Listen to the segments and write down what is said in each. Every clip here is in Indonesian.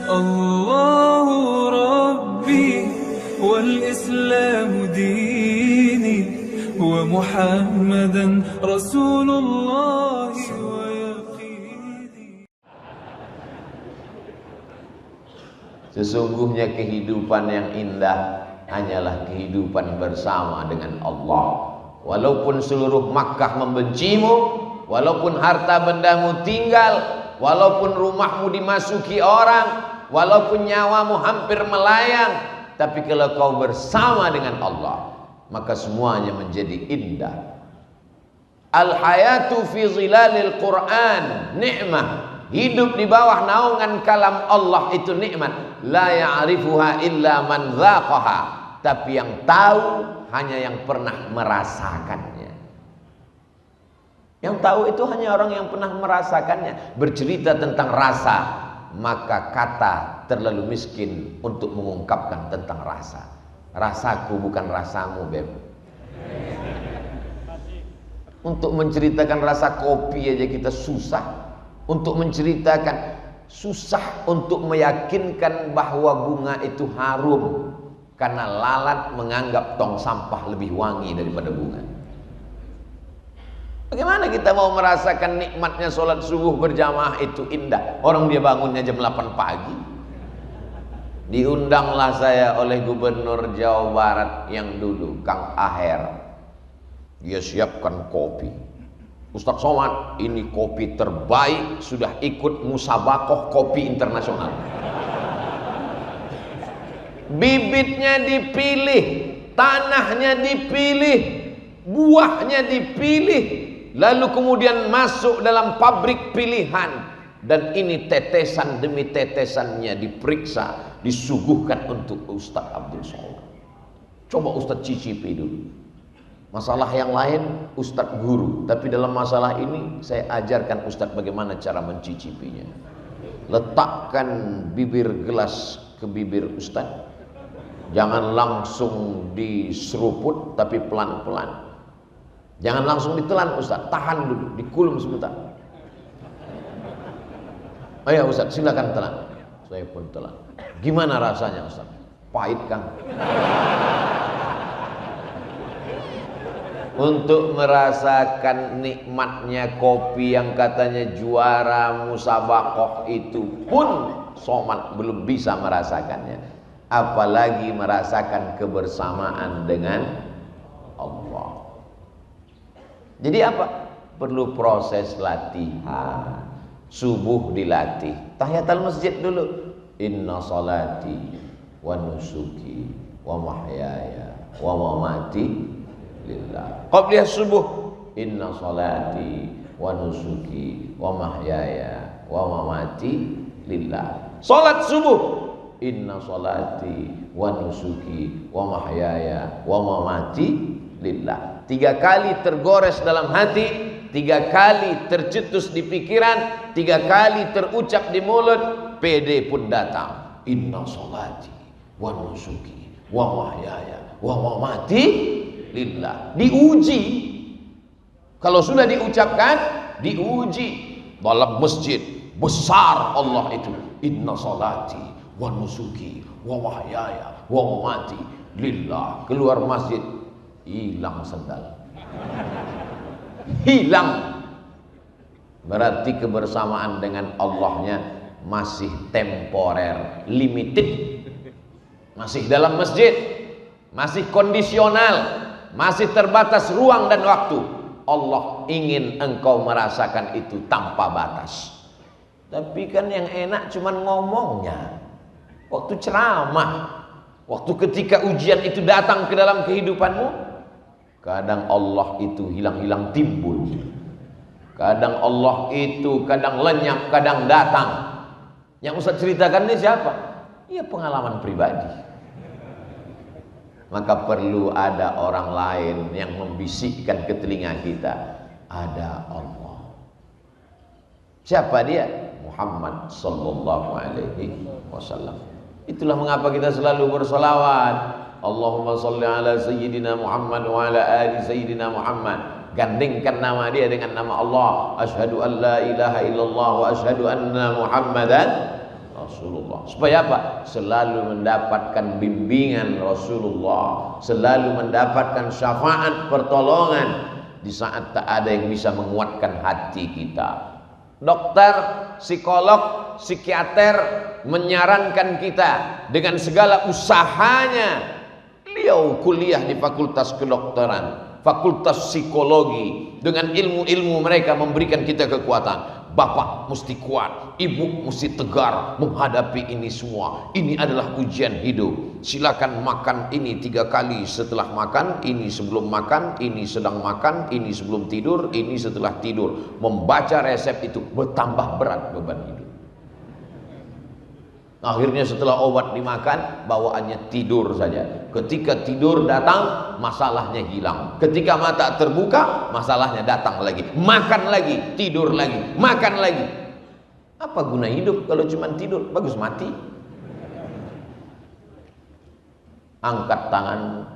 الله ربي والإسلام ديني ومحمدا رسول الله ويقيني. Sesungguhnya kehidupan yang indah hanyalah kehidupan bersama dengan Allah. Walaupun seluruh Makkah membencimu, walaupun harta bendamu tinggal, walaupun rumahmu dimasuki orang, walaupun nyawamu hampir melayang, tapi kalau kau bersama dengan Allah, maka semuanya menjadi indah. Al-hayatu fi zilalil Quran ni'mah. Hidup di bawah naungan kalam Allah itu nikmat. La ya'rifuha illa man dzaqaha. Tapi yang tahu hanya yang pernah merasakannya. Yang tahu itu hanya orang yang pernah merasakannya. Bercerita tentang rasa, maka kata terlalu miskin untuk mengungkapkan tentang rasa. Rasaku bukan rasamu, Beb. Untuk menceritakan rasa kopi aja kita susah. Untuk menceritakan, susah untuk meyakinkan bahwa bunga itu harum, karena lalat menganggap tong sampah lebih wangi daripada bunga. Bagaimana kita mau merasakan nikmatnya sholat subuh berjamaah itu indah? Orang dia bangunnya jam 8 pagi. Diundanglah saya oleh Gubernur Jawa Barat yang dulu, Kang Aher. Dia siapkan kopi. Ustadz Somad, ini kopi terbaik, sudah ikut musabakoh kopi internasional. Bibitnya dipilih, tanahnya dipilih, buahnya dipilih, lalu kemudian masuk dalam pabrik pilihan, dan ini tetesan demi tetesannya diperiksa, disuguhkan untuk Ustadz Abdul Somad. Coba Ustadz cicipi dulu. Masalah yang lain Ustadz guru, tapi dalam masalah ini saya ajarkan Ustadz bagaimana cara mencicipinya. Letakkan bibir gelas ke bibir Ustadz, jangan langsung diseruput tapi pelan-pelan. Jangan langsung ditelan Ustadz, tahan dulu, dikulum sebentar. Oh ya Ustadz, silakan telan. Saya pun telan. Gimana rasanya Ustadz? Pahit Kang. Untuk merasakan nikmatnya kopi yang katanya juara musabakoh itu pun Somad belum bisa merasakannya, apalagi merasakan kebersamaan dengan Allah. Jadi apa? Perlu proses latihan. Subuh dilatih, tahiyatul masjid dulu. Inna salati wa nusuki wa mahyaya wa mamati lillah. Qabliyah subuh, inna salati wa nusuki wa mahyaya wa mamati lillah. Salat subuh, inna salati wa nusuki wa mahyaya wa mamati lillah. 3 kali tergores dalam hati, 3 kali tercetus di pikiran, 3 kali terucap di mulut, PD pun datang. Inna salati wa nusuki wa mahyaya wa mamati lillah. Diuji. Kalau sudah diucapkan, diuji dalam masjid besar Allah itu. Inna salati wa nusuki wa mahyaya wa mamati lillah. Keluar masjid, hilang sendal. Hilang. Berarti kebersamaan dengan Allahnya masih temporer, limited. Masih dalam masjid, masih kondisional, masih terbatas ruang dan waktu. Allah ingin engkau merasakan itu tanpa batas. Tapi kan yang enak cuman ngomongnya. Waktu ceramah, waktu ketika ujian itu datang ke dalam kehidupanmu, kadang Allah itu hilang-hilang timbul. Kadang Allah itu kadang lenyap, kadang datang. Yang Ustaz ceritakan ini siapa? Ya pengalaman pribadi. Maka perlu ada orang lain yang membisikkan ke telinga kita, ada Allah. Siapa dia? Muhammad sallallahu alaihi wasallam. Itulah mengapa kita selalu bersolawat. Allahumma salli ala sayyidina Muhammad wa ala ali sayyidina Muhammad. Gandingkan nama dia dengan nama Allah. Asyhadu an la ilaha illallah wa asyhadu anna Muhammadan Rasulullah. Supaya apa? Selalu mendapatkan bimbingan Rasulullah, selalu mendapatkan syafaat pertolongan di saat tak ada yang bisa menguatkan hati kita. Dokter, psikolog, psikiater menyarankan kita dengan segala usahanya. Beliau kuliah di fakultas kedokteran, fakultas psikologi, dengan ilmu-ilmu mereka memberikan kita kekuatan. Bapak mesti kuat, ibu mesti tegar menghadapi ini semua. Ini adalah ujian hidup. Silakan makan ini 3 kali setelah makan, ini sebelum makan, ini sedang makan, ini sebelum tidur, ini setelah tidur. Membaca resep itu bertambah berat beban hidup. Akhirnya setelah obat dimakan, bawaannya tidur saja. Ketika tidur datang, masalahnya hilang. Ketika mata terbuka, masalahnya datang lagi. Makan lagi, tidur lagi, makan lagi. Apa guna hidup kalau cuma tidur? Bagus mati. Angkat tangan,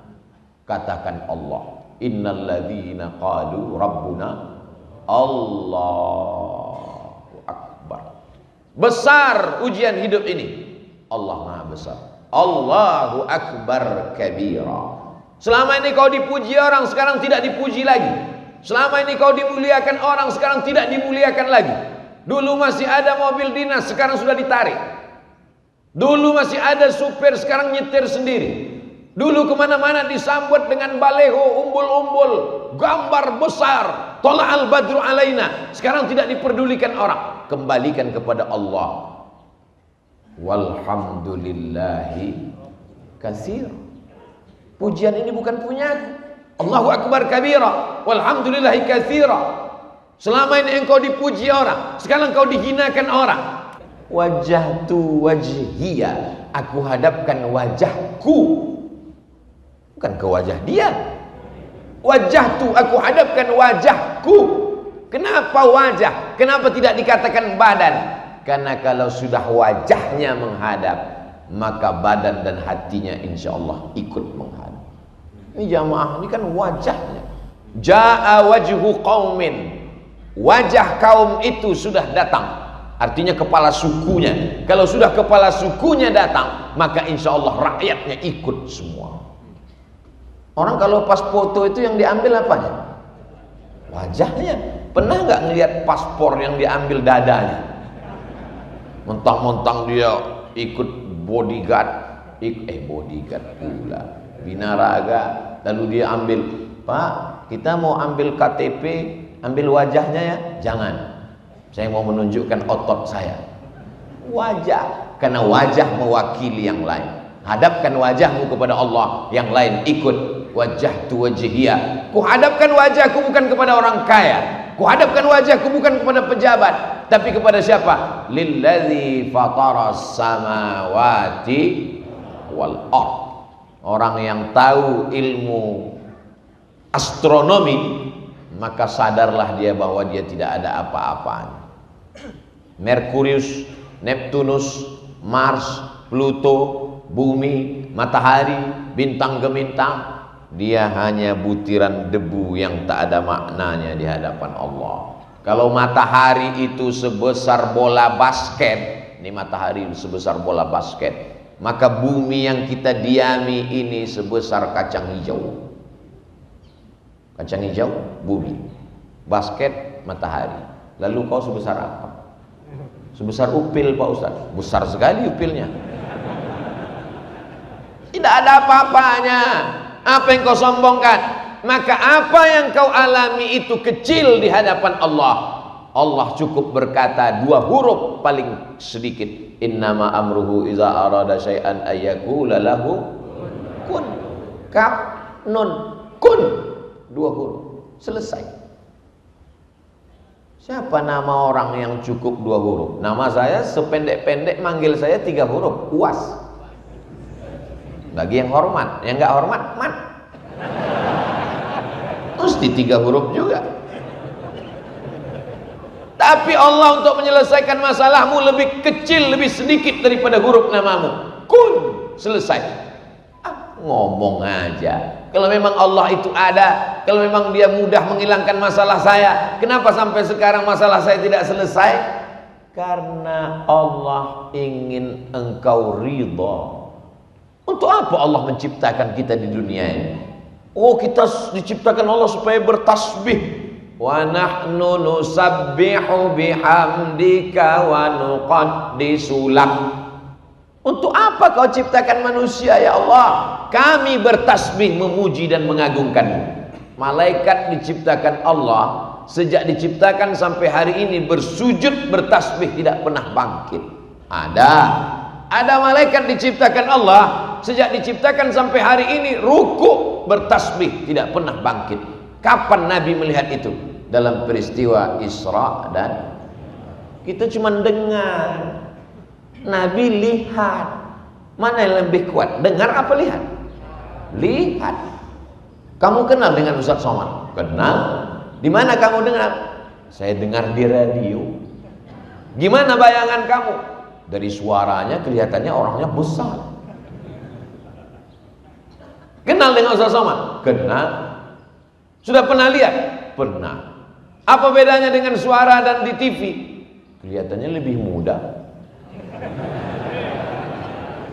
katakan Allah. Innalladzina qalu rabbuna Allahu Akbar. Besar ujian hidup ini. Allah Maha Besar. Allahu Akbar kabira. Selama ini kau dipuji orang, sekarang tidak dipuji lagi. Selama ini kau dimuliakan orang, sekarang tidak dimuliakan lagi. Dulu masih ada mobil dinas, sekarang sudah ditarik. Dulu masih ada supir, sekarang nyetir sendiri. Dulu kemana-mana disambut dengan baleho, umbul-umbul, gambar besar, tola'al badru alaina. Sekarang tidak diperdulikan orang. Kembalikan kepada Allah. Walhamdulillahi katsir. Pujian ini bukan punyaku. Allahu Akbar kabira, walhamdulillahi katsira. Selama ini engkau dipuji orang, sekarang engkau dihinakan orang. Wajahtu wajhiya, aku hadapkan wajahku, bukan ke wajah dia. Wajahtu, aku hadapkan wajahku. Kenapa wajah? Kenapa tidak dikatakan badan? Karena kalau sudah wajahnya menghadap, maka badan dan hatinya insya Allah ikut menghadap. Ini jamaah, ini kan wajahnya. Ja'a wajhu qaumin, wajah kaum itu sudah datang. Artinya kepala sukunya. Kalau sudah kepala sukunya datang, maka insya Allah rakyatnya ikut semua. Orang kalau pas foto itu yang diambil apanya? Wajahnya. Pernah nggak ngelihat paspor yang diambil dadanya? Mentang-mentang dia ikut bodyguard, bodyguard pula, binaraga, lalu dia ambil, Pak, kita mau ambil KTP, ambil wajahnya ya? Jangan, saya mau menunjukkan otot saya. Wajah, karena wajah mewakili yang lain. Hadapkan wajahmu kepada Allah, yang lain ikut. Wajahtu wajhiyah, kuhadapkan wajahku bukan kepada orang kaya, kuhadapkan wajahku bukan kepada pejabat, tapi kepada siapa? Lillazi fataras samawati wal ard. Orang yang tahu ilmu astronomi, maka sadarlah dia bahwa dia tidak ada apa-apanya. Merkurius, Neptunus, Mars, Pluto, bumi, matahari, bintang gemintang, dia hanya butiran debu yang tak ada maknanya di hadapan Allah. Kalau matahari itu sebesar bola basket, ini matahari sebesar bola basket, maka bumi yang kita diami ini sebesar kacang hijau. Kacang hijau, bumi. Basket, matahari. Lalu kau sebesar apa? Sebesar upil, Pak Ustaz. Besar sekali upilnya. Tidak ada apa-apanya. Apa yang kau sombongkan? Maka apa yang kau alami itu kecil di hadapan Allah. Allah cukup berkata 2 huruf paling sedikit. Innama amruhu iza arada syai'an ayyakula lahu kun. Kaf, nun, kun. 2 huruf. Selesai. Siapa nama orang yang cukup 2 huruf? Nama saya sependek-pendek, manggil saya 3 huruf. Uas. Bagi yang hormat, yang nggak hormat, mat. Mesti 3 huruf juga. Tapi Allah untuk menyelesaikan masalahmu lebih kecil, lebih sedikit daripada huruf namamu. Kun, selesai. Ngomong aja. Kalau memang Allah itu ada, kalau memang dia mudah menghilangkan masalah saya, kenapa sampai sekarang masalah saya tidak selesai? Karena Allah ingin engkau ridha. Untuk apa Allah menciptakan kita di dunia ini? Oh, kita diciptakan Allah supaya bertasbih. Wa nahnu nusabbihu bihamdika wa nuqaddisu lak. Untuk apa kau ciptakan manusia ya Allah? Kami bertasbih memuji dan mengagungkanmu. Malaikat diciptakan Allah, sejak diciptakan sampai hari ini bersujud bertasbih tidak pernah bangkit. Ada malaikat diciptakan Allah, sejak diciptakan sampai hari ini rukuk bertasbih tidak pernah bangkit. Kapan Nabi melihat itu? Dalam peristiwa Isra dan kita cuma dengar. Nabi lihat. Mana yang lebih kuat? Dengar apa lihat? Lihat. Kamu kenal dengan Ustaz Somad? Kenal. Di mana kamu dengar? Saya dengar di radio. Gimana bayangan kamu? Dari suaranya kelihatannya orangnya besar. Kenal dengan Ustaz Somad? Kenal. Sudah pernah lihat? Pernah. Apa bedanya dengan suara dan di TV? Kelihatannya lebih muda.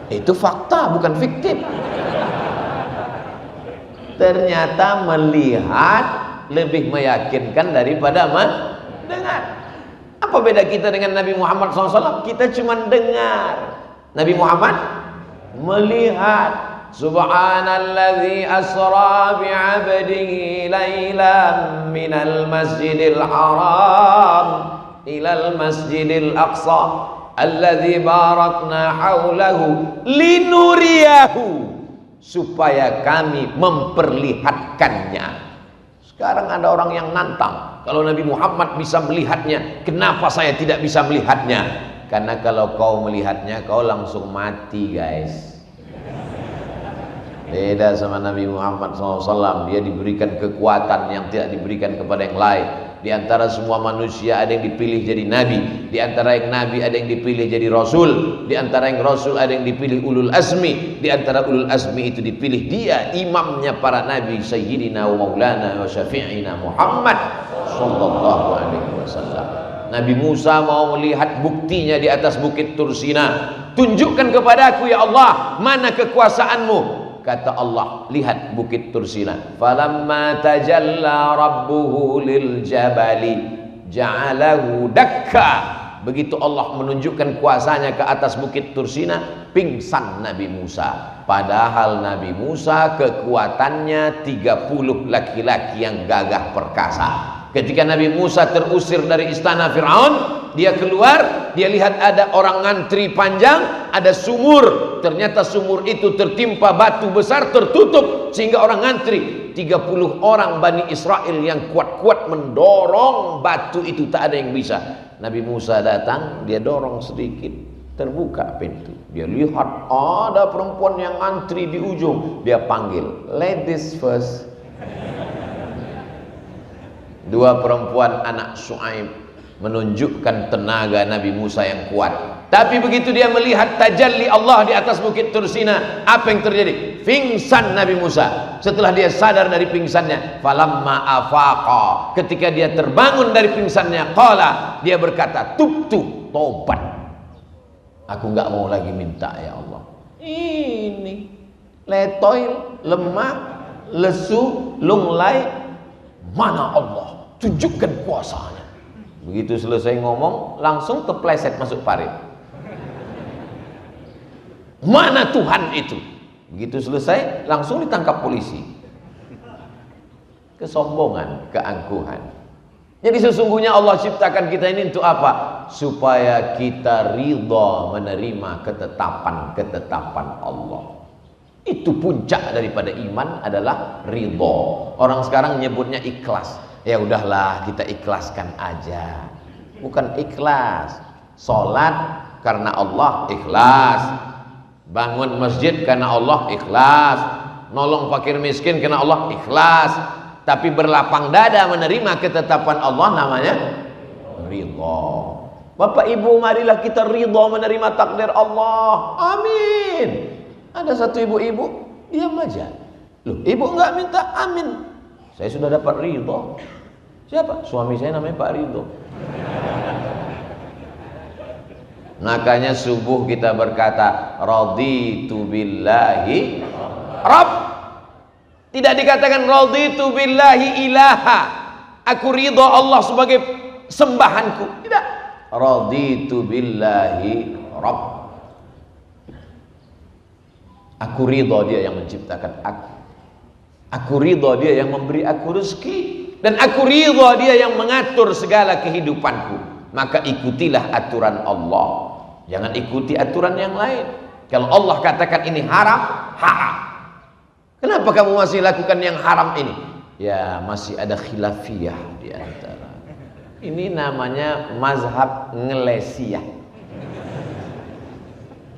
Itu fakta, bukan fiktif. Ternyata melihat lebih meyakinkan daripada mendengar. Apa beda kita dengan Nabi Muhammad SAW? Kita cuma dengar. Nabi Muhammad melihat. Subhanalladzi asra bi'abdihi laylan minal masjidil haram ilal masjidil aqsa alladzi barakna haulahu linuriyahu, supaya kami memperlihatkannya. Sekarang ada orang yang nantang, kalau Nabi Muhammad bisa melihatnya, kenapa saya tidak bisa melihatnya? Karena kalau kau melihatnya, kau langsung mati, guys. Beda sama Nabi Muhammad SAW. Dia diberikan kekuatan yang tidak diberikan kepada yang lain. Di antara semua manusia ada yang dipilih jadi nabi. Di antara yang nabi ada yang dipilih jadi rasul. Di antara yang rasul ada yang dipilih ulul azmi. Di antara ulul azmi itu dipilih dia, imamnya para nabi, Sayyidina wa Maulana wa Syafi'ina Muhammad sallallahu alaihi wasallam. Nabi Musa mau melihat buktinya di atas bukit Tursina. Tunjukkan kepadaku ya Allah, mana kekuasaanmu? Kata Allah, lihat bukit Tursina. Falamma tajalla rabbuhu lil jabali ja'alahu dakka. Begitu Allah menunjukkan kuasanya ke atas bukit Tursina, pingsan Nabi Musa. Padahal Nabi Musa kekuatannya 30 laki-laki yang gagah perkasa. Ketika Nabi Musa terusir dari istana Fir'aun, dia keluar, dia lihat ada orang ngantri panjang, ada sumur. Ternyata sumur itu tertimpa batu besar, tertutup, sehingga orang ngantri 30 orang Bani Israel yang kuat-kuat mendorong batu itu, tak ada yang bisa. Nabi Musa datang, dia dorong sedikit, terbuka pintu. Dia lihat ada perempuan yang ngantri di ujung, dia panggil, ladies first. Dua perempuan anak Shu'aib menunjukkan tenaga Nabi Musa yang kuat. Tapi begitu dia melihat tajalli Allah di atas bukit Tursina, apa yang terjadi? Pingsan Nabi Musa. Setelah dia sadar dari pingsannya, falamma afaqa, ketika dia terbangun dari pingsannya, qala, dia berkata, tubtu, tobat. Aku enggak mau lagi minta ya Allah. Ini letoil, lemah, lesu, lunglai, mana Allah? Tunjukkan kuasanya. Begitu selesai ngomong, langsung terpleset masuk parit. Mana Tuhan itu? Begitu selesai, langsung ditangkap polisi. Kesombongan, keangkuhan. Jadi sesungguhnya Allah ciptakan kita ini untuk apa? Supaya kita ridha menerima ketetapan Allah. Itu puncak daripada iman adalah ridha. Orang sekarang nyebutnya ikhlas. Ya udahlah, kita ikhlaskan aja. Bukan ikhlas. Salat karena Allah, ikhlas. Bangun masjid karena Allah, ikhlas. Nolong fakir miskin karena Allah, ikhlas. Tapi berlapang dada menerima ketetapan Allah namanya ridha. Bapak Ibu, marilah kita ridha menerima takdir Allah. Amin. Ada satu ibu-ibu diam aja. Loh, ibu enggak minta amin. Saya sudah dapat ridha. Siapa? Suami saya namanya Pak Ridho. Makanya subuh kita berkata raditu billahi Rabb. Tidak dikatakan raditu billahi ilaha, aku ridha Allah sebagai sembahanku. Tidak. Raditu billahi Rabb. Aku ridha dia yang menciptakan aku. Aku ridha dia yang memberi aku rezeki, dan aku ridha dia yang mengatur segala kehidupanku. Maka ikutilah aturan Allah. Jangan ikuti aturan yang lain. Kalau Allah katakan ini haram, haram. Kenapa kamu masih lakukan yang haram ini? Ya, masih ada khilafiyah di antara. Ini namanya mazhab ngelesiyah.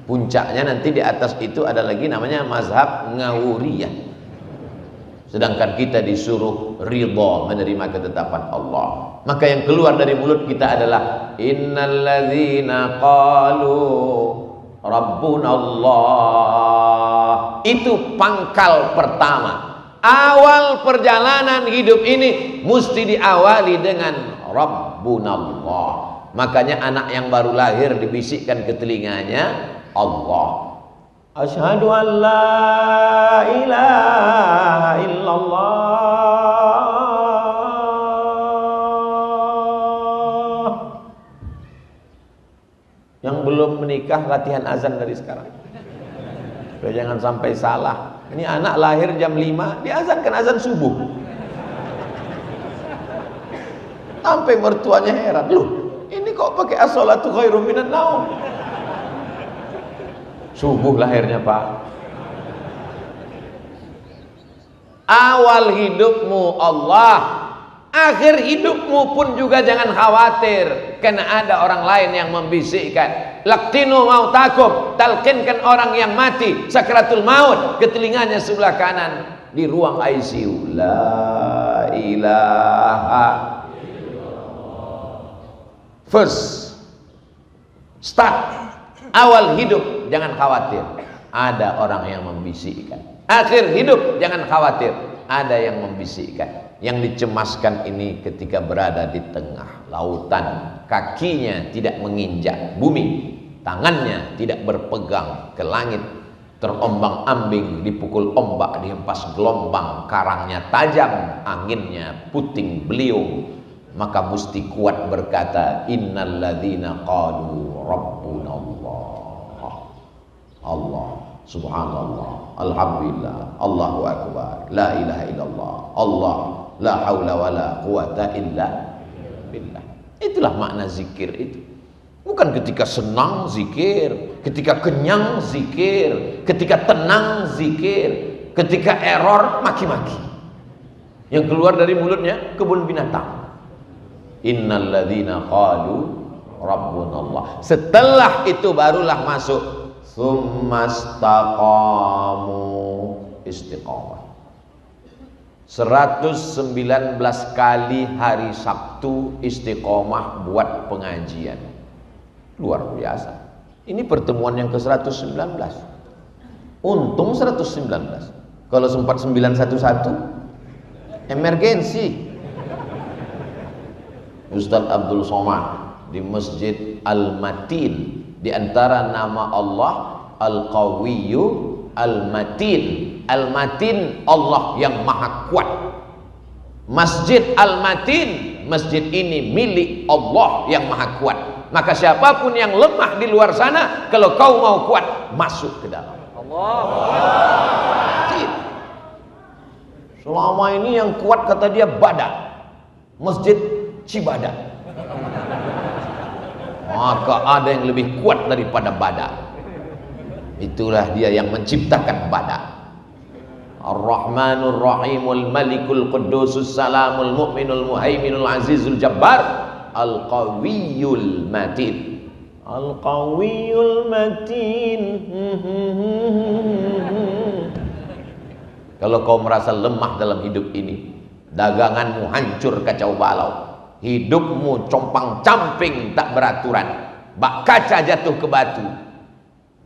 Puncaknya nanti di atas itu ada lagi namanya mazhab ngawuriyah. Sedangkan kita disuruh ridha menerima ketetapan Allah. Maka yang keluar dari mulut kita adalah innalladzina qalu rabbunallah. Itu pangkal pertama. Awal perjalanan hidup ini mesti diawali dengan rabbunallah. Makanya anak yang baru lahir dibisikkan ke telinganya Allah. Asyhadu an la ilaha illallah. Yang belum menikah latihan azan dari sekarang. Supaya jangan sampai salah. Ini anak lahir jam 5 diazankan azan subuh. Sampai mertuanya heran, loh ini kok pakai as-sholatu khairum minan naum. Subuh lahirnya Pak. Awal hidupmu Allah, akhir hidupmu pun juga jangan khawatir karena ada orang lain yang membisikkan. Laqtinu mautakum, talqinkan orang yang mati sakratul maut ke telinganya sebelah kanan di ruang ICU. La ilaha illallah. First start. Awal hidup jangan khawatir, ada orang yang membisikkan. Akhir hidup jangan khawatir, ada yang membisikkan. Yang dicemaskan ini ketika berada di tengah lautan, kakinya tidak menginjak bumi, tangannya tidak berpegang ke langit, terombang-ambing, dipukul ombak, dihempas gelombang, karangnya tajam, anginnya puting beliung. Maka mesti kuat berkata innalladzina qalu rabbunallah. Allah, subhanallah, alhamdulillah, Allahu akbar, la ilaha illallah, Allah, la haula wala quwata illa billah. Itulah makna zikir itu. Bukan ketika senang zikir, ketika kenyang zikir, ketika tenang zikir, ketika error maki-maki. Yang keluar dari mulutnya kebun binatang. Innalladzina qalu rabbunallah. Setelah itu barulah masuk Summastaqamu, istiqamah. 119 kali hari Sabtu istiqamah buat pengajian. Luar biasa. Ini pertemuan yang ke-119. Untung 119. Kalau sempat 911 emergensi. Ustaz Abdul Somad di Masjid Al-Matin. Di antara nama Allah Al-Qawiyyu Al-Matin. Al-Matin Allah yang maha kuat. Masjid Al-Matin, masjid ini milik Allah yang maha kuat. Maka siapapun yang lemah di luar sana, kalau kau mau kuat, masuk ke dalam. Allah. Selama ini yang kuat kata dia Badak, Masjid Cibadak. Maka ada yang lebih kuat daripada Badak. Itulah dia yang menciptakan Badak. Ar-Rahmanur Rahimul Malikul Qudusus Salamul Mu'minul Muhaiminul Azizul Jabbar Al-Qawiyul Matin. Al-Qawiyul Matin. Kalau kau merasa lemah dalam hidup ini, daganganmu hancur kacau balau, hidupmu compang-camping tak beraturan, bak kaca jatuh ke batu,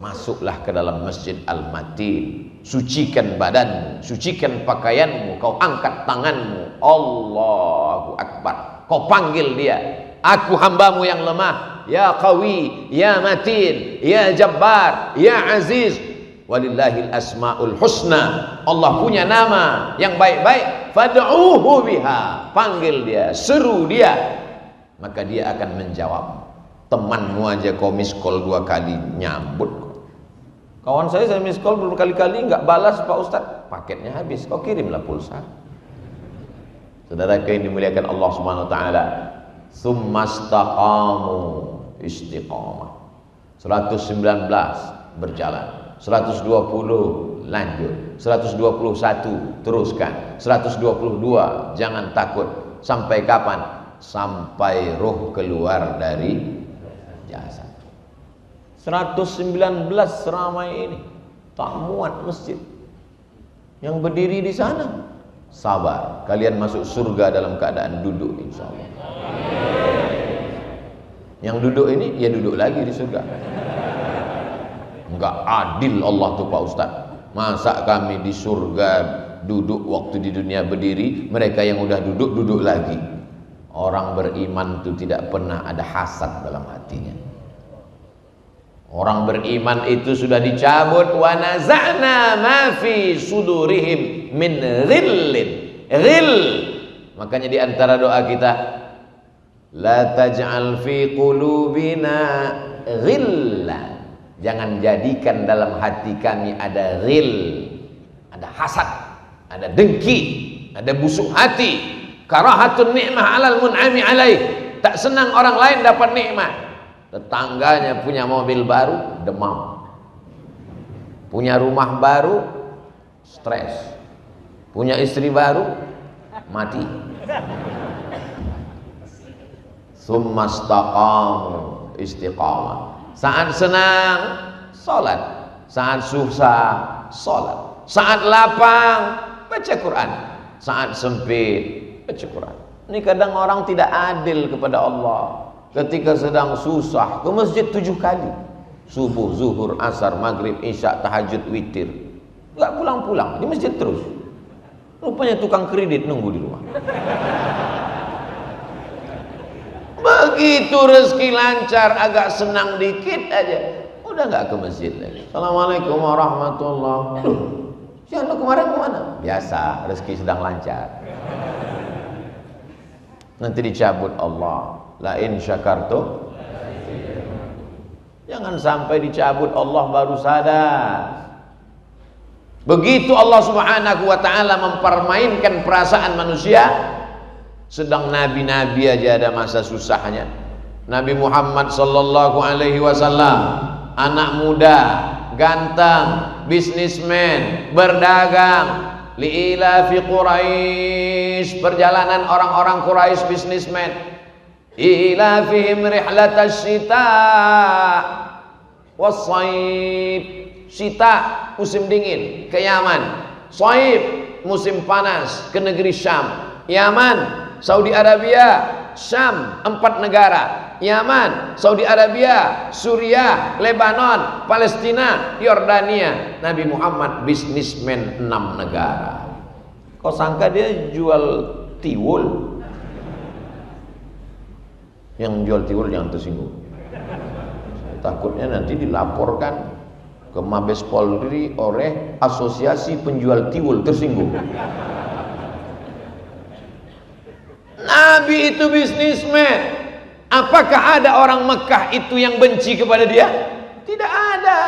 masuklah ke dalam Masjid Al-Matin. Sucikan badanmu, sucikan pakaianmu, kau angkat tanganmu, Allahu Akbar, kau panggil dia, aku hambamu yang lemah, ya qawi, ya matin, ya jabbar, ya aziz. Walillahil asmaul husna. Allah punya nama yang baik-baik. Fad'uhu biha. Panggil dia, seru dia, maka dia akan menjawab. Temanmu aja kau miss call 2 kali nyambut. Kawan saya miss call berkali-kali nggak balas Pak Ustadz, paketnya habis, kau kirimlah pulsa. Saudara yang dimuliakan Allah Subhanahu wa taala, summastaqamu istiqamah. 119 berjalan, 120 lanjut, 121 teruskan, 122 jangan takut. Sampai kapan? Sampai roh keluar dari jasad. 119 seramai ini tak muat masjid. Yang berdiri di sana sabar, kalian masuk surga dalam keadaan duduk insyaallah. Yang duduk ini ya duduk lagi di surga. Enggak adil Allah tuh Pak Ustaz. Masa kami di surga duduk waktu di dunia berdiri, mereka yang udah duduk duduk lagi. Orang beriman itu tidak pernah ada hasad dalam hatinya. Orang beriman itu sudah dicabut wa naza'na ma fi sudurihim min ghillin. Ghill. Makanya di antara doa kita, la taj'al fi qulubina ghillan. Jangan jadikan dalam hati kami ada ghil, ada hasad, ada dengki, ada busuk hati, karahatun ni'mah 'alal mun'ami 'alaih. Tak senang orang lain dapat nikmat. Tetangganya punya mobil baru, demam. Punya rumah baru, stres. Punya istri baru, mati. Summastaqamu istiqamah. Saat senang, sholat. Saat susah, sholat. Saat lapang, baca Quran. Saat sempit, baca Quran. Ini kadang orang tidak adil kepada Allah. Ketika sedang susah ke masjid 7 kali, subuh, zuhur, asar, maghrib, isya, tahajud, witir, nggak pulang-pulang di masjid terus. Rupanya tukang kredit nunggu di rumah. Begitu rezeki lancar, agak senang dikit aja, udah nggak ke masjid lagi. Assalamualaikum warahmatullahi wabarakatuh. Siapa kemarin kemana? Biasa, rezeki sedang lancar. Nanti dicabut Allah. La in syakartum, jangan sampai dicabut Allah baru sadar. Begitu Allah Subhanahu wa taala mempermainkan perasaan manusia. Sedang nabi-nabi aja ada masa susahnya. Nabi Muhammad sallallahu alaihi wasallam, anak muda, ganteng, bisnismen, berdagang, liila fi Quraisy, perjalanan orang-orang Quraisy bisnismen. Ila fihim rihlatas syita was-shaib. Syita musim dingin ke Yaman, shaib musim panas ke negeri Syam. Yaman, Saudi Arabia, Syam, 4 negara. Yaman, Saudi Arabia, Suriah, Lebanon, Palestina, Yordania. Nabi Muhammad bisnismen 6 negara. Kau sangka dia jual tiwul? Yang jual tiwul jangan tersinggung. Saya takutnya nanti dilaporkan ke Mabes Polri oleh Asosiasi Penjual Tiwul tersinggung. Nabi itu bisnismen. Apakah ada orang Mekah itu yang benci kepada dia? Tidak ada.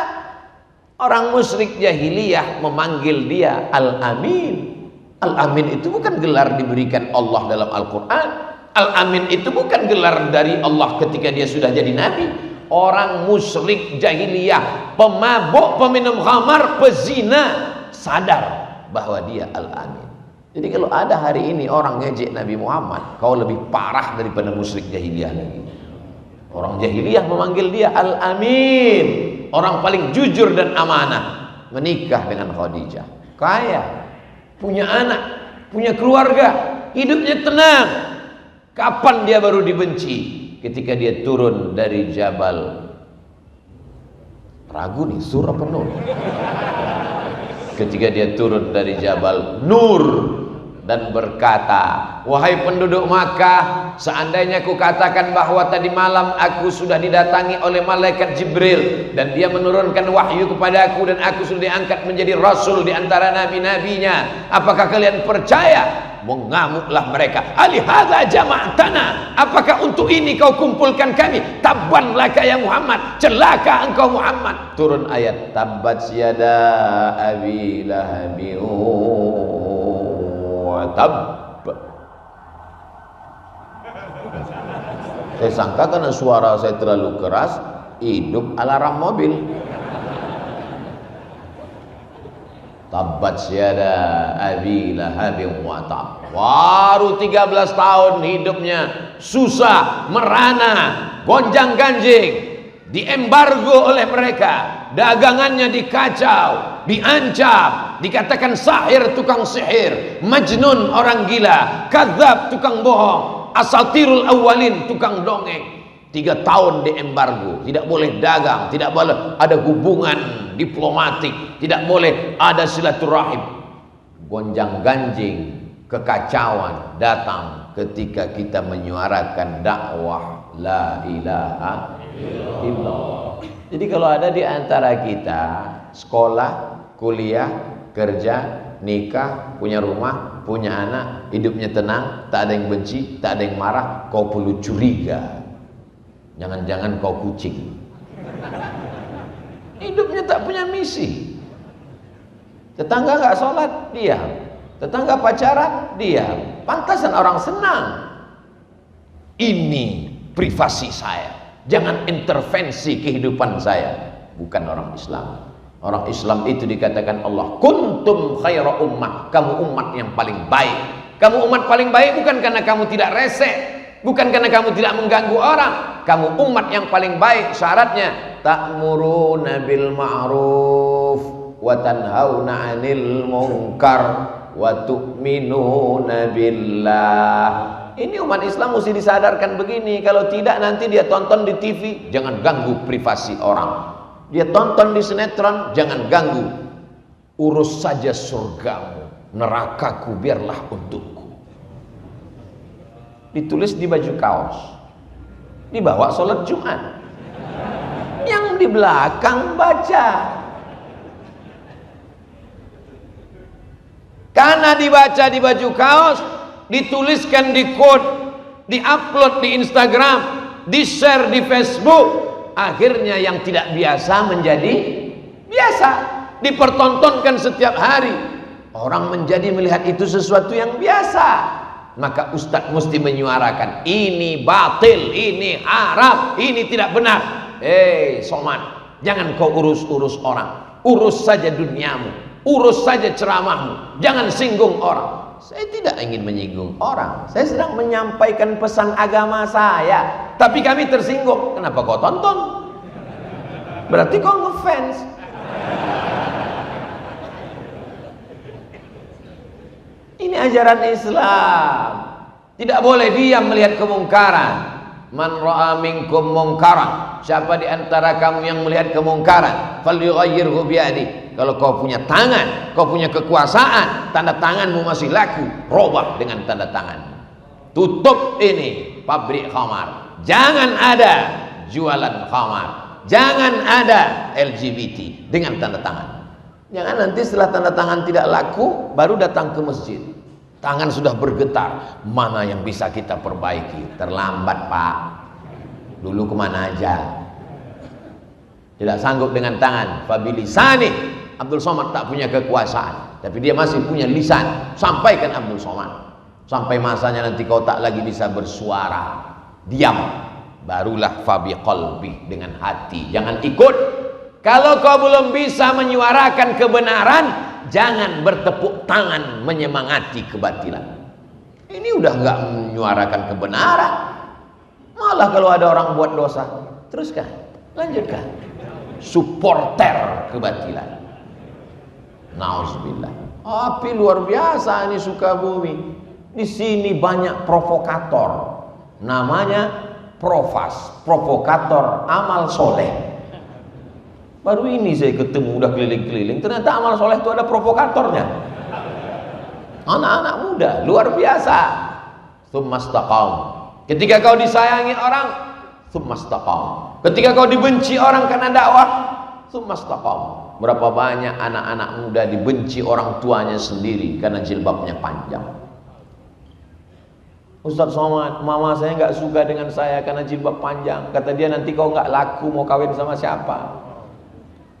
Orang musyrik jahiliyah memanggil dia Al-Amin. Al-Amin itu bukan gelar diberikan Allah dalam Al-Quran. Al-Amin itu bukan gelar dari Allah ketika dia sudah jadi nabi. Orang musyrik jahiliyah, pemabuk, peminum khamar, pezina, sadar bahwa dia Al-Amin. Jadi kalau ada hari ini orang ngejek Nabi Muhammad, kau lebih parah daripada musyrik jahiliyah lagi. Orang jahiliyah memanggil dia Al-Amin, orang paling jujur dan amanah. Menikah dengan Khadijah, kaya, punya anak, punya keluarga, hidupnya tenang. Kapan dia baru dibenci? Ketika dia turun dari Jabal, ragu nih sur apa nur? Ketika dia turun dari Jabal Nur, dan berkata, wahai penduduk Makkah, seandainya aku katakan bahwa tadi malam aku sudah didatangi oleh malaikat Jibril dan dia menurunkan wahyu kepada aku dan aku sudah diangkat menjadi rasul di antara nabi-nabinya, apakah kalian percaya? Mengamuklah mereka. Alihadza jama'tana, apakah untuk ini kau kumpulkan kami? Tabban laka ya Muhammad, celaka engkau Muhammad. Turun ayat tabbat yada abi lahabi wa tab. Saya sangka karena suara saya terlalu keras, hidup alarm mobil. Tabbat yada abi lahabin wa tab. Baru 13 tahun hidupnya susah, merana, gonjang-ganjing, diembargo oleh mereka, dagangannya dikacau, diancam, dikatakan sahir, tukang sihir, majnun, orang gila, kadzab, tukang bohong, asatirul awwalin, tukang dongeng. 3 tahun diembargo, tidak boleh dagang, tidak boleh ada hubungan diplomatik, tidak boleh ada silaturahim. Gonjang-ganjing, kekacauan datang ketika kita menyuarakan dakwah la ilaha illallah. Jadi kalau ada di antara kita sekolah, kuliah, kerja, nikah, punya rumah, punya anak, hidupnya tenang, tak ada yang benci, tak ada yang marah, kau perlu curiga. Jangan-jangan kau kucing. Hidupnya tak punya misi. Tetangga nggak sholat, diam. Tetangga pacaran, diam. Pantasan orang senang. Ini privasi saya. Jangan intervensi kehidupan saya. Bukan orang Islam. Orang Islam itu dikatakan Allah, kuntum khaira ummah, kamu umat yang paling baik. Kamu umat paling baik bukan karena kamu tidak resek, bukan karena kamu tidak mengganggu orang. Kamu umat yang paling baik, syaratnya ta'muruna bil ma'ruf wa tanhauna 'anil munkar wa tu'minuna billah. Ini umat Islam mesti disadarkan begini. Kalau tidak nanti dia tonton di TV, jangan ganggu privasi orang. Dia tonton di sinetron, jangan ganggu. Urus saja surgamu, nerakaku biarlah untukku. Ditulis di baju kaos, dibawa sholat Jumat. Yang di belakang baca. Karena dibaca di baju kaos, dituliskan di quote, di-upload di Instagram, di-share di Facebook, akhirnya yang tidak biasa menjadi biasa, dipertontonkan setiap hari. Orang menjadi melihat itu sesuatu yang biasa. Maka ustadz mesti menyuarakan, ini batil, ini haram, ini tidak benar. Somad, jangan kau urus-urus orang, urus saja duniamu, urus saja ceramahmu, jangan singgung orang. Saya tidak ingin menyinggung orang, saya sedang menyampaikan pesan agama saya. Tapi kami tersinggung, kenapa kau tonton? Berarti kau ngefans. Ini ajaran Islam. Tidak boleh diam melihat kemungkaran. Man ra'a minkum mungkaran, siapa di antara kamu yang melihat kemungkaran, falyughayyirhu biyadi. Kalau kau punya tangan, kau punya kekuasaan, tanda tanganmu masih laku, robah dengan tanda tangan. Tutup ini pabrik khamar. Jangan ada jualan khamar. Jangan ada LGBT dengan tanda tangan. Jangan nanti setelah tanda tangan tidak laku baru datang ke masjid. Tangan sudah bergetar, mana yang bisa kita perbaiki? Terlambat Pak. Dulu kemana aja? Tidak sanggup dengan tangan. Fabilisani. Abdul Somad tak punya kekuasaan, tapi dia masih punya lisan. Sampaikan Abdul Somad. Sampai masanya nanti kau tak lagi bisa bersuara, diam. Barulah fabi qalbi, dengan hati. Jangan ikut. Kalau kau belum bisa menyuarakan kebenaran, jangan bertepuk tangan menyemangati kebatilan. Ini udah nggak menyuarakan kebenaran. Malah kalau ada orang buat dosa, teruskan, lanjutkan. Supporter kebatilan. Nauzubillah. Api luar biasa ini Sukabumi. Di sini banyak provokator. Namanya Profas, provokator amal soleh. Baru ini saya ketemu, udah keliling-keliling, ternyata amal soleh itu ada provokatornya. Anak-anak muda luar biasa. Tsumastaqam. Ketika kau disayangi orang, tsumastaqam. Ketika kau dibenci orang karena dakwah, tsumastaqam. Berapa banyak anak-anak muda dibenci orang tuanya sendiri karena jilbabnya panjang. Ustaz Somad, mama saya nggak suka dengan saya karena jilbab panjang. Kata dia, nanti kau nggak laku, mau kawin sama siapa?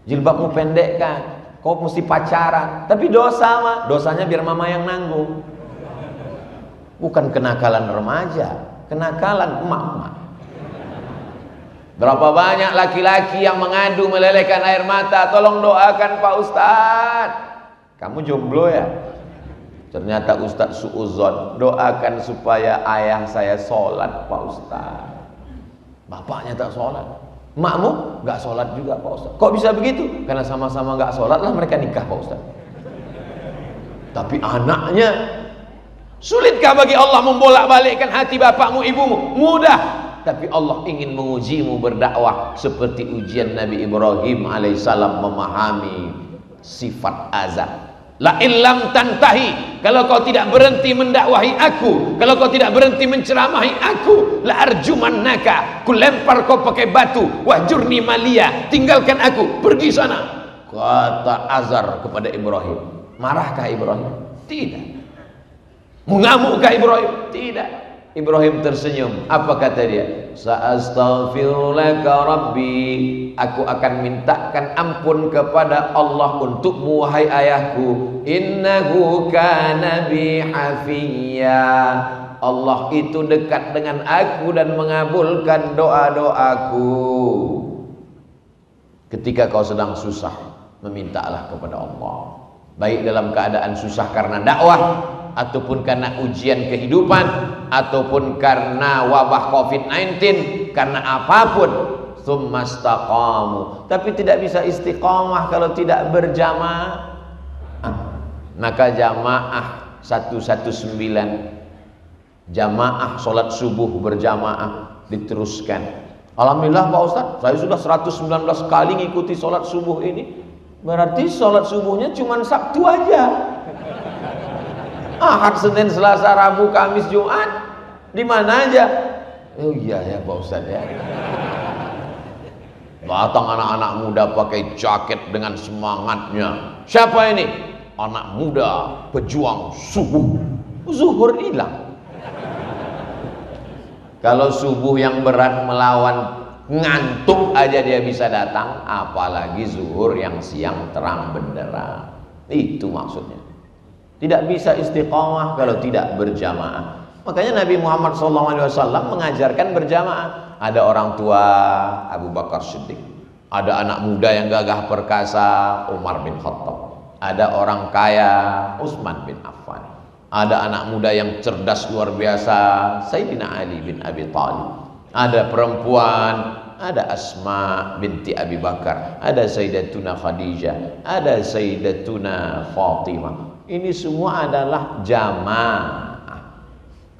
Jilbabmu pendek kan, kau mesti pacaran. Tapi dosa mah, dosanya biar mama yang nanggung. Bukan kenakalan remaja, kenakalan emak-emak. Berapa banyak laki-laki yang mengadu melelehkan air mata, tolong doakan Pak Ustadz. Kamu jomblo ya? Ternyata Ustadz suuzon, doakan supaya ayah saya sholat Pak Ustadz. Bapaknya tak sholat, makmu gak sholat juga Pak Ustadz. Kok bisa begitu? Karena sama-sama gak sholat lah mereka nikah Pak Ustadz. Tapi anaknya, sulitkah bagi Allah membolak-balikkan hati bapakmu, ibumu? Mudah. Tapi Allah ingin mengujimu berdakwah seperti ujian Nabi Ibrahim alaihissalam memahami sifat azab. La illam tantahi, kalau kau tidak berhenti mendakwahi aku, kalau kau tidak berhenti menceramahi aku, la arjumannaka, ku lempar kau pakai batu, wahjurni malia, tinggalkan aku, pergi sana. Kata Azar kepada Ibrahim. Marahkah Ibrahim? Tidak. Mengamukkah Ibrahim? Tidak. Ibrahim tersenyum. Apa kata dia? Sa'astaghfirulaka rabbi, aku akan mintakan ampun kepada Allah untukmu wahai ayahku. Innahu kana bi hafiyya, Allah itu dekat dengan aku dan mengabulkan doa-doaku. Ketika kau sedang susah, memintalah kepada Allah, baik dalam keadaan susah karena dakwah, ataupun karena ujian kehidupan, ataupun karena wabah COVID-19, karena apapun. Tsumastaqamu. Tapi tidak bisa istiqamah kalau tidak berjamaah. Maka jamaah 119, jamaah sholat subuh berjamaah diteruskan. Alhamdulillah Pak Ustadz, saya sudah 119 kali ngikuti sholat subuh ini. Berarti sholat subuhnya cuma Sabtu aja. Ahad, Senin, Selasa, Rabu, Kamis, Jumat, di mana aja? Oh iya ya Pak Ustadz ya. Datang anak-anak muda pakai jaket dengan semangatnya. Siapa ini? Anak muda pejuang subuh. Zuhur hilang. Kalau subuh yang berat melawan ngantuk aja dia bisa datang, apalagi zuhur yang siang terang benderang. Itu maksudnya. Tidak bisa istiqamah kalau tidak berjamaah. Makanya Nabi Muhammad SAW mengajarkan berjamaah. Ada orang tua Abu Bakar Siddiq, ada anak muda yang gagah perkasa Umar bin Khattab, ada orang kaya Utsman bin Affan, ada anak muda yang cerdas luar biasa Sayyidina Ali bin Abi Thalib, ada perempuan, ada Asma binti Abi Bakar, ada Sayyidatuna Khadijah, ada Sayyidatuna Fatimah. Ini semua adalah jamaah.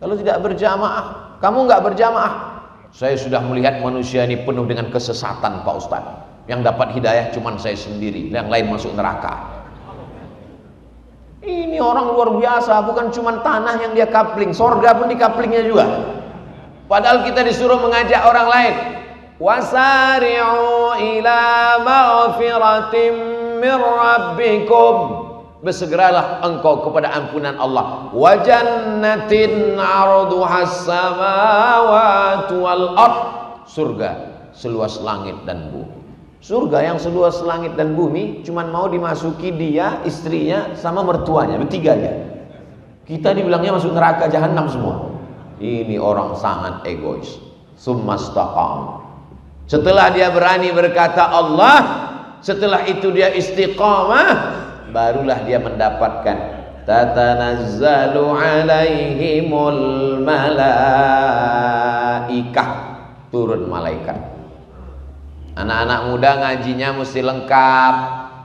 Kalau tidak berjamaah, kamu nggak berjamaah. Saya sudah melihat manusia ini penuh dengan kesesatan Pak Ustadz. Yang dapat hidayah cuma saya sendiri, yang lain masuk neraka. Ini orang luar biasa, bukan cuma tanah yang dia kapling, sorga pun di kaplingnya juga. Padahal kita disuruh mengajak orang lain. Wasari'u ila maghfiratim min rabbikum, bersegeralah engkau kepada ampunan Allah. Wa jannatin 'arduhas samawati wal ard, surga seluas langit dan bumi. Surga yang seluas langit dan bumi cuman mau dimasuki dia, istrinya sama mertuanya, bertiga aja. Kita dibilangnya masuk neraka jahanam semua. Ini orang sangat egois. Tsumastaqam. Setelah dia berani berkata Allah, setelah itu dia istiqamah, barulah dia mendapatkan tatanazzalu alaihimul malaikah, turun malaikat. Anak-anak muda ngajinya mesti lengkap.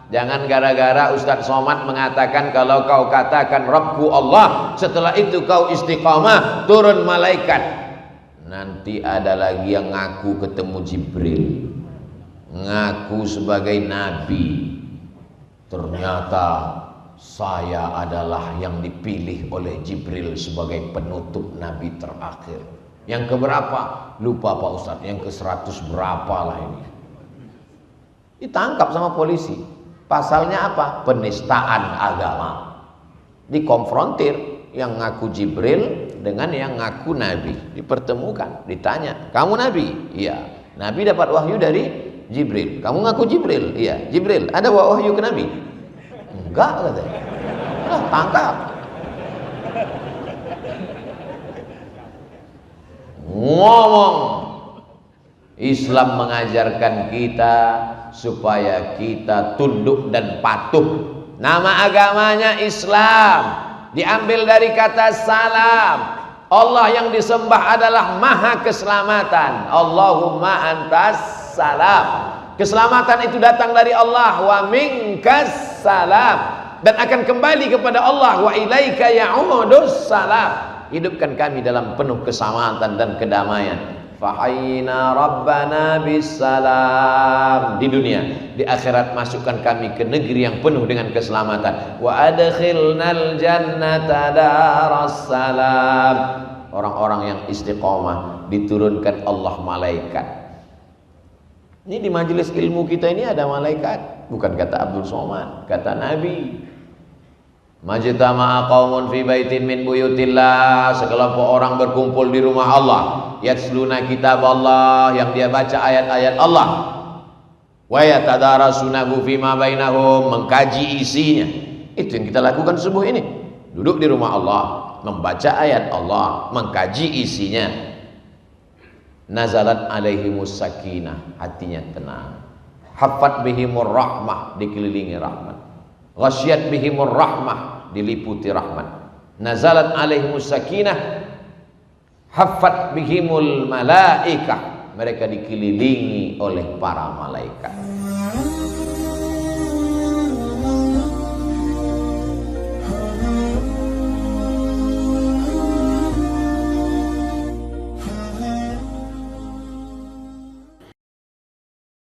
Jangan gara-gara Ustadz Somad mengatakan kalau kau katakan Rabbku Allah, setelah itu kau istiqamah, turun malaikat. Nanti ada lagi yang ngaku ketemu Jibril, ngaku sebagai nabi, ternyata saya adalah yang dipilih oleh Jibril sebagai penutup Nabi terakhir. Yang keberapa? Lupa Pak Ustadz. Yang ke-100 berapa lah ini. Ditangkap sama polisi. Pasalnya apa? Penistaan agama. Dikonfrontir yang ngaku Jibril dengan yang ngaku Nabi. Dipertemukan, ditanya, kamu Nabi? Iya. Nabi dapat wahyu dari Jibril. Kamu ngaku Jibril? Iya. Jibril, ada wahyu ke Nabi? Enggak, katanya. Tangkap. Ngomong. Islam mengajarkan kita supaya kita tunduk dan patuh. Nama agamanya Islam, diambil dari kata salam. Allah yang disembah adalah maha keselamatan. Allahumma antas salam. Keselamatan itu datang dari Allah. Wa minkas salam. Dan akan kembali kepada Allah. Wa ilaika ya'udus salam. Hidupkan kami dalam penuh keselamatan dan kedamaian. Fahayyina rabbana bisalam. Di dunia, di akhirat masukkan kami ke negeri yang penuh dengan keselamatan. Wa adkhilnal jannata darassalam. Orang-orang yang istiqomah diturunkan Allah malaikat. Ini di majelis ilmu kita ini ada malaikat, bukan kata Abdul Somad, kata Nabi. Majtama'a qaumun fi baitin min buyutillah, sekelompok orang berkumpul di rumah Allah, yatsluna kitab Allah, yang dia baca ayat-ayat Allah, wa yatadarasunahu fima bainahum, mengkaji isinya. Itu yang kita lakukan subuh ini, duduk di rumah Allah, membaca ayat Allah, mengkaji isinya. Nazalat alaihimus sakinah, hatinya tenang. Haffat bihimur rahmah, dikelilingi rahmat. Ghasyiyat bihimur rahmah, diliputi rahmat. Nazalat alaihimus sakinah, haffat bihimul malaikah, mereka dikelilingi oleh para malaikat.